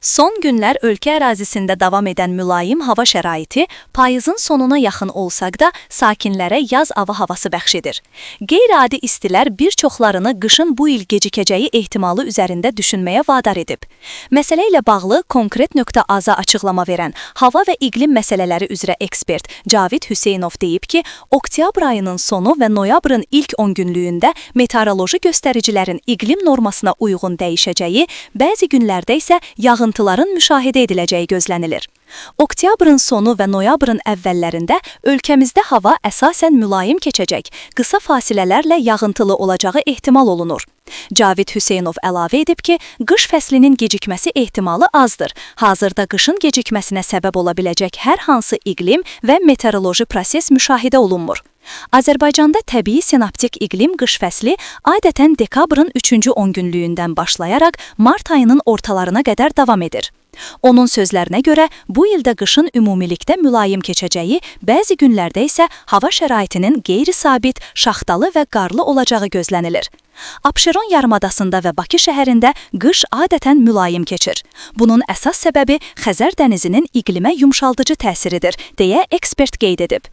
Son günlər ölkə ərazisində davam edən mülayim hava şəraiti payızın sonuna yaxın olsaq da sakinlərə yaz ava havası bəxş edir. Qeyri-adi istilər bir çoxlarını qışın bu il gecikəcəyi ehtimalı üzərində düşünməyə vadar edib. Məsələ ilə bağlı Konkret.az-a açıqlama verən hava və iqlim məsələləri üzrə ekspert Cavid Hüseynov deyib ki, oktyabr ayının sonu və noyabrın ilk 10 günlüyündə meteoroloji göstəricilərin iqlim normasına uyğun dəyişəcəyi, bəzi günlərdə isə yağıntıların müşahidə ediləcəyi gözlənilir. Oktyabrın sonu və noyabrın əvvəllərində ölkəmizdə hava əsasən mülayim keçəcək, qısa fasilələrlə yağıntılı olacağı ehtimal olunur. Cavid Hüseynov əlavə edib ki, qış fəslinin gecikməsi ehtimalı azdır. Hazırda qışın gecikməsinə səbəb ola biləcək hər hansı iqlim və meteoroloji proses müşahidə olunmur. Azərbaycanda təbii sinoptik iqlim qış fəsli adətən dekabrın 3-cü 10 günlüyündən başlayaraq mart ayının ortalarına qədər davam edir. Onun sözlərinə görə, bu ildə qışın ümumilikdə mülayim keçəcəyi, bəzi günlərdə isə hava şəraitinin qeyri-sabit, şaxtalı və qarlı olacağı gözlənilir. Abşeron yarımadasında və Bakı şəhərində qış adətən mülayim keçir. Bunun əsas səbəbi Xəzər dənizinin iqlimə yumşaldıcı təsiridir, deyə ekspert qeyd edib.